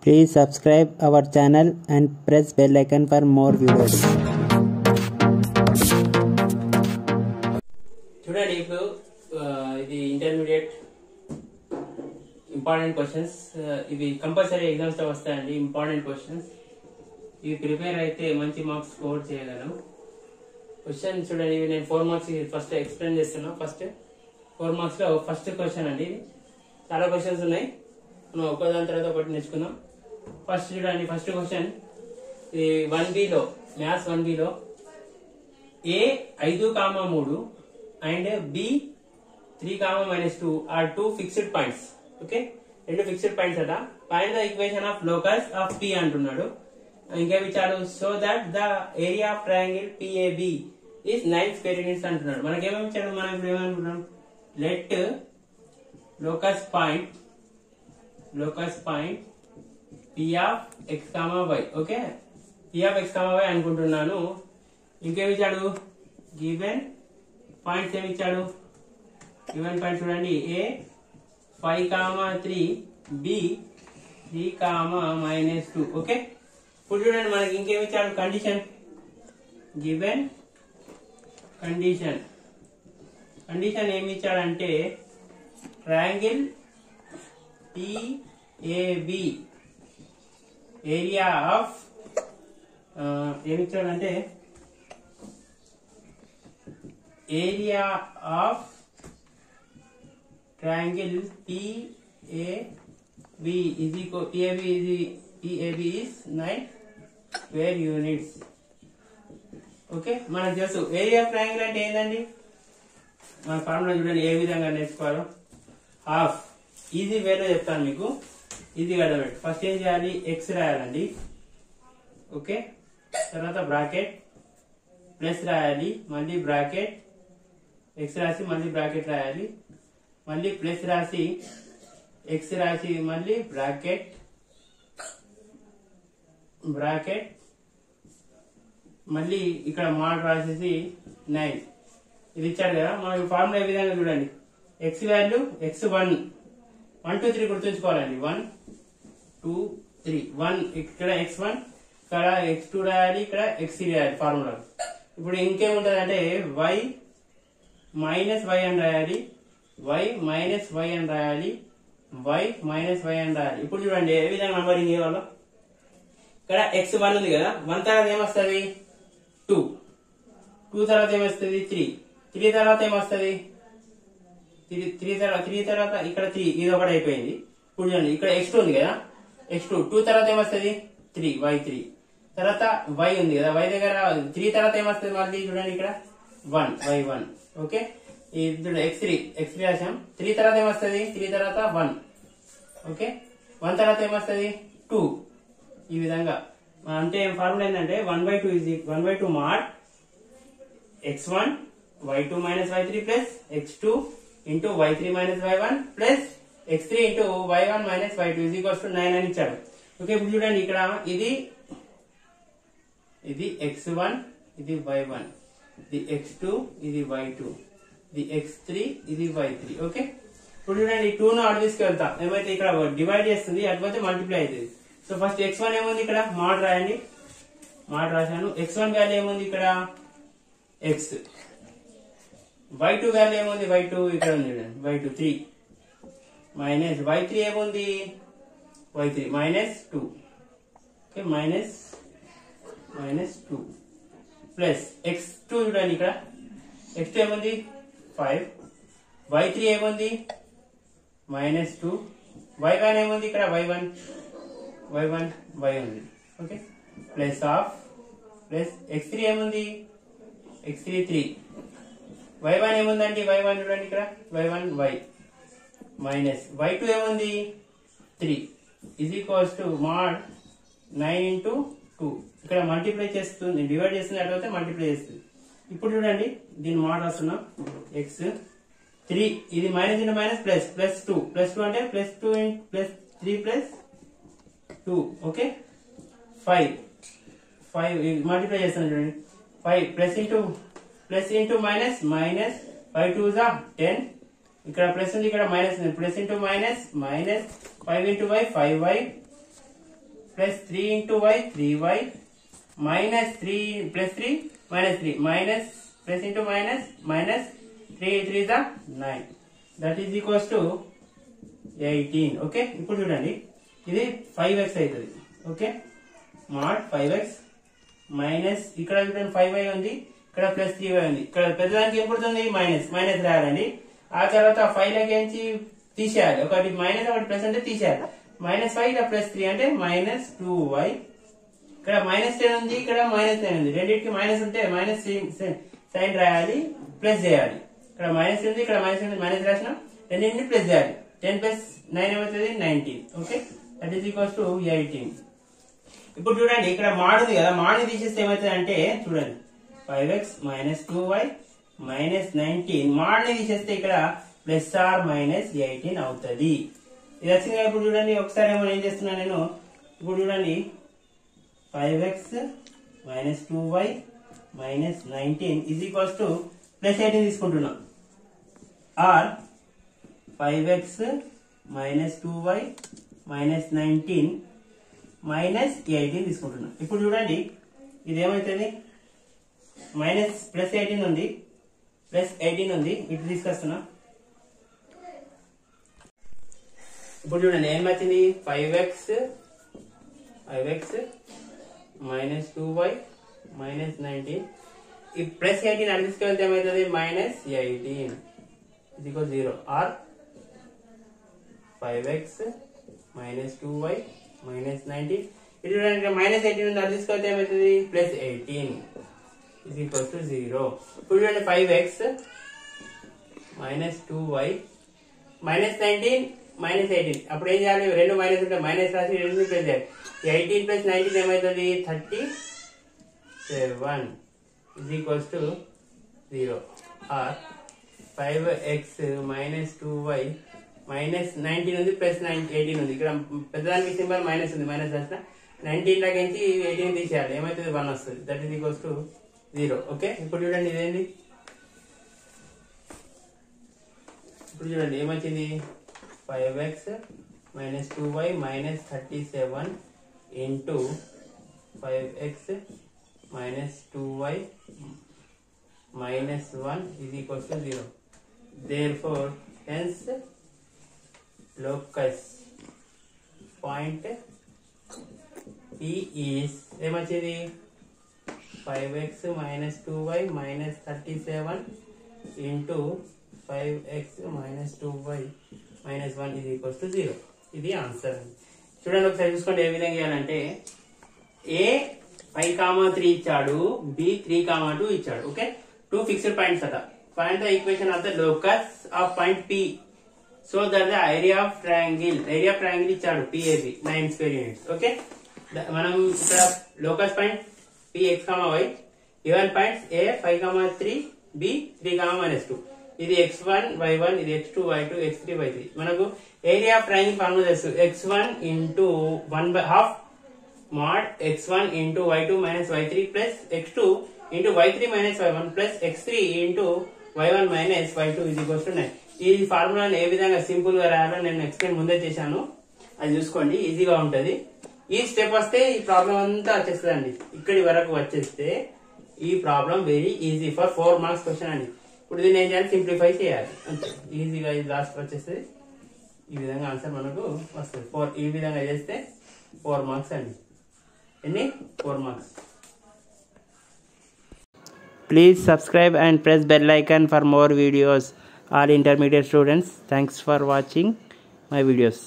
Please subscribe our channel and press bell icon for more videos. చూడండి ఇప్పుడు ఇది intermediate important questions ఇవి compulsory exams లో వస్తాయండి. ఇంపార్టెంట్ క్వశ్చన్స్ ఇవి ప్రిపేర్ అయితే మంచి మార్క్స్ స్కోర్ చేయగలం. క్వశ్చన్ చూడండి, ఇవి నేను 4 మార్క్స్ ఫస్ట్ ఎక్స్ప్లెయిన్ చేస్తున్నా. ఫస్ట్ 4 మార్క్స్ లో ఫస్ట్ క్వశ్చన్ అండి. చాలా క్వశ్చన్స్ ఉన్నాయి, మనం ఒక్కదాని తర్వాత ఒకటి నేర్చుకుందాం. ఫస్ట్ చూడండి, ఫస్ట్ క్వశ్చన్ 1B లో మ్యాథ్స్ 1B లో A 5,3 and B 3,-2 are two fixed points. Okay, రెండు ఫిక్స్డ్ పాయింట్స్ అట. Find the equation of locus of P అంటున్నాడు. ఇంకేమి ఇచ్చాడు, so that the area of triangle PAB is 9 square units అంటున్నాడు. మనకేమేమి ఇచ్చాడు, మనం ఇప్పుడు ఏమనుకున్నాం, let locus point P of x, y. Okay, P of x, y అనుకుంటున్నాను. ఇంకేమి ఇచ్చాడు, గివెన్ పాయింట్స్ ఏమి ఇచ్చాడు, గివెన్ పాయింట్ చూడండి, A 5,3, B 3,-2. ఓకే, ఇప్పుడు చూడండి మనకి ఇంకేమి ఇచ్చాడు, కండిషన్, గివెన్ కండిషన్ ఏమి ఇచ్చాడంటే ట్రయాంగిల్ PAB ఏరియా ఆఫ్ ఏమిచ్చాడంటే area of triangle PAB is 9 square units. Okay, మనకు తెలుసు ఏరియా ఆఫ్ ట్రయాంగిల్ అంటే ఏంటండి, మన ఫార్ములా చూడండి ఏ విధంగా నేర్చుకోవాలో. హాఫ్ ఈజీ వేలో చెప్తాను మీకు, ఈజీ కదా. ఫస్ట్ ఏం చేయాలి, ఎక్స్ రాయాలండి. ఓకే, తర్వాత బ్రాకెట్ ప్లస్ రాయాలి, మళ్ళీ బ్రాకెట్ ఎక్స్ రాసి మళ్ళీ బ్రాకెట్ రాయాలి, మళ్ళీ ప్లస్ రాసి ఎక్స్ రాసి మళ్ళీ బ్రాకెట్ మళ్ళీ ఇక్కడ మాడ్ రాసేసి 9. ఇది ఇచ్చాడు కదా, మనకి ఫార్ములా ఏ విధంగా చూడండి, ఎక్స్ వాల్యూ x1 1 2 3 గుర్తుంచుకోవాలండి. 1 2 3 1 ఇక్కడ x1, ఇక్కడ x2 రాయాలి, ఇక్కడ x3 రాయాలి ఫార్ములా. ఇప్పుడు ఇంకేముంటది అంటే y మైనస్ y అని రాయాలి, y మైనస్ y అని రాయాలి, y మైనస్ y అని రాయాలి. ఇప్పుడు చూడండి ఏ విధంగా నంబరింగ్ ఇవ్వాలో. ఇక్కడ x1 ఉంది కదా, 1 తర్వాత ఏమొస్తుంది 2, 2 తర్వాత ఏమొస్తుంది 3, 3 తర్వాత ఏమొస్తుంది 3 తర్వాత ఇక్కడ 3, ఇది ఒకటి అయిపోయింది. ఇప్పుడు చూడండి ఇక్కడ x2 ఉంది కదా, x2 2 తర్వాత ఏమొస్తుంది 3, y3 తర్వాత y ఉంది కదా, y దగ్గర 3 తర్వాత ఏమొస్తుంది మళ్ళీ చూడండి ఇక్కడ 1, y1. ఓకే, ఇది x3 రాసాం. 3 తర్వాత ఏమొస్తుంది 3 తర్వాత 1. ఓకే, 1 తర్వాత ఏమొస్తుంది 2. ఈ విధంగా అంటే ఫార్ములా ఏంటంటే 1/2 mod x1 y2 minus y3 plus x2 into y3 minus y1 plus x3 into y1 minus y2 9 అని ఇచ్చాడు. ఓకే, ఇప్పుడు చూడండి ఇక్కడ ఇది x1, ఇది y1, ఇది x2, ఇది y2, ఇది x3, ఇది y3. ఓకే, ఇప్పుడు చూడండి 2 ను అటు తీసుకెళ్తా, ఏమైతే ఇక్కడ డివైడ్ చేస్తుంది, అటుపోతే మల్టిప్లై అవుతుంది. సో ఫస్ట్ x1 ఏముంది ఇక్కడ మాడ్ రాయండి, మాడ్ రాశాను. x1 వాల్యూ ఏముంది ఇక్కడ x, y2 వాల్యూ ఏముంది y2 ఇక్కడ ఉంది y2 3 మైనస్ y3 ఏముంది y3 minus 2. Okay, minus 2 plus x2 చూడండి ఇక్కడ x2 ఏముంది 5, y3 ఏముంది మైనస్ 2, y1 ఏముంది ఇక్కడ y1 y ఉంది. Okay, plus of plus x3 ఏముంది x3 3, y1 ఏముందండి y1 చూడండి ఇక్కడ y1 y మైనస్ y2 ఏముంది 3 is equals to mod 9 into 2. ఇక్కడ మల్టిప్లై చేస్తుంది, డివైడ్ చేస్తుంది, అట్లయితే మల్టిప్లై చేస్తుంది. ఇప్పుడు చూడండి దీన్ని మాడ్ రాస్తున్నాం, x3 ఇది మైనస్ ఇంటూ మైనస్ ప్లస్ 2 అంటే plus 2 plus 3 plus 2. Okay, 5 multiply చేస్తాను చూడండి, 5 ప్లస్ ఇంటూ మైనస్ 5 2 10, ఇక్కడ ప్లస్ ఉంది, ఇక్కడ మైనస్ ఉంది, plus into minus 5 into y 5y plus 3 into y 3y minus 3 plus 3 minus 3 minus plus into minus minus 3 3 is 9 that is equals to 18. Okay ఇప్పుడు చూడండి ఇది 5x అవుతుంది. ఓకే mod 5x మైనస్ ఇక్కడ చూడండి 5y ఉంది, ఇక్కడ plus 3y ఉంది. ఇక్కడ పెద్దదానికి ఏం పడుతుంది మైనస్ మైనస్ రాయాలండి. ఆ తర్వాత 5 లకి తీసేయాలి, ఒకటి మైనస్ ఒకటి ప్లస్ అంటే తీసేయాలి. మైనస్ 5 ఇక్కడ ప్లస్ 3 అంటే మైనస్ 2y. ఇక్కడ మైనస్ 10 ఉంది, ఇక్కడ మైనస్ 9 ఉంది. రెండింటికి మైనస్ ఉంటే మైనస్ సైన్ రాయాలి, ప్లస్ చేయాలి. ఇక్కడ మైనస్ ఉంది, ఇక్కడ మైనస్ ఉంది, మైనస్ రాసిన రెండింటిని ప్లస్ చేయాలి. 10 ప్లస్ 9 ఏమవుతుంది 19. Okay that is equals to 18. ఇప్పుడు చూడండి ఇక్కడ మాడ్ ఉంది కదా, మాడ్ ని తీసేస్తే ఏమవుతుంది అంటే చూడండి 5x minus 2y minus 19. Mod ని తీసేస్తే ఇక్కడ ప్లస్ ఆర్ మైనస్ 18 అవుతుంది. ఇది వచ్చింది. ఇప్పుడు చూడండి ఒకసారి ఏమో ఏం చేస్తున్నా నేను, ఇప్పుడు చూడండి 5x minus 2y minus 19 is equals to plus 18 తీసుకుంటున్నా. Are 5x minus 2y minus 19 minus 18 తీసుకుంటున్నా. ఇప్పుడు చూడండి ఇది ఏమవుతుంది మైనస్ ప్లస్ 18 ఉంది, ప్లస్ 18 ఉంది, ఇటు తీసుకొస్తున్నా. ఇప్పుడు చూడండి ఏం వచ్చింది 5x మైనస్ 2y మైనస్ 19 ఈ ప్లస్ 18 అటు తీసుకెళ్తే ఏమవుతుంది మైనస్ 18 ఇది 0. Or 5x minus 2y minus 19 ఇటు చూడండి మైనస్ 18 ఉంది, అటు తీసుకెళ్తే ఏమవుతుంది ప్లస్ 18 is equal to 0. ఇప్పుడు చూడండి 5x minus 2y minus 19 minus 18. అప్పుడు ఏం చేయాలి, రెండు మైనస్ ఉంటే మైనస్ రాసి రెండు ప్లస్ చేయాలి. 18 ప్లస్ 19 ఏమవుతుంది 37 is equals to 0. Or 5x minus 2y minus 19 ఉంది, ప్లస్ 18 ఉంది. ఇక్కడ పెద్దదానికి సింబల్ మైనస్ ఉంది, మైనస్ రాసిన 19 లాగేంచి 18 తీసేయాలి, ఏమవుతుంది 1 వస్తుంది. That is equals to 0. Okay ఇప్పుడు చూడండి ఇదేంటి, ఇప్పుడు చూడండి ఏమొచ్చింది 5x minus 2y minus 37 into 5x minus 2y minus 1 is equals to 0. therefore hence locus point P is ఏమొచ్చింది 5x minus 2y minus 37 into 5x minus 2y minus 1 ఇది equals to 0. ఇది answer. చూడండి ఒకసారి చూసుకోండి ఏ విధంగా చేయాలంటే ఏ 5,3 ఇచ్చాడు, బి 3,2 ఇచ్చాడు. ఓకే 2 ఫిక్స్డ్ పాయింట్స్ అట. Find the equation of the locus of point P so that the area of triangle ఇచ్చాడు PAB 9 స్క్వేర్ యూనిట్స్. ఓకే మనం ఇక్కడ locus point Px, y given points A 5,3 B 3,-2 ఇది x1 y1 ఇది x2 y2 x3 y3. మనకు area of triangle formula తెలుసు x1 into 1/2 mod x1 into y2 minus y3 plus x2 into y3 minus y1 plus x3 into y1 minus y2 ఇది equals to 9. ఈ ఫార్ములాని ఏ విధంగా simple గా రాయాలో నేను explain ముందే చేశాను, అది చూసుకోండి ఈజీగా ఉంటది. ఈ స్టెప్ వస్తే ఈ ప్రాబ్లం అంతా వచ్చేస్తుందండి. ఇక్కడి వరకు వచ్చేస్తే ఈ problem very easy for 4 marks question అండి. ఇప్పుడు దీన్ని ఏం చేయాలి సింప్లిఫై చేయాలి అంతే ఈజీగా. ఇది లాస్ట్ వచ్చేస్తే ఈ విధంగా ఆన్సర్ మనకు వస్తుంది. 4 ఈ విధంగా చేస్తే 4 మార్క్స్ అండి. ఎన్ని 4 marks. Please subscribe and press bell icon for more videos. All intermediate students, thanks for watching my videos.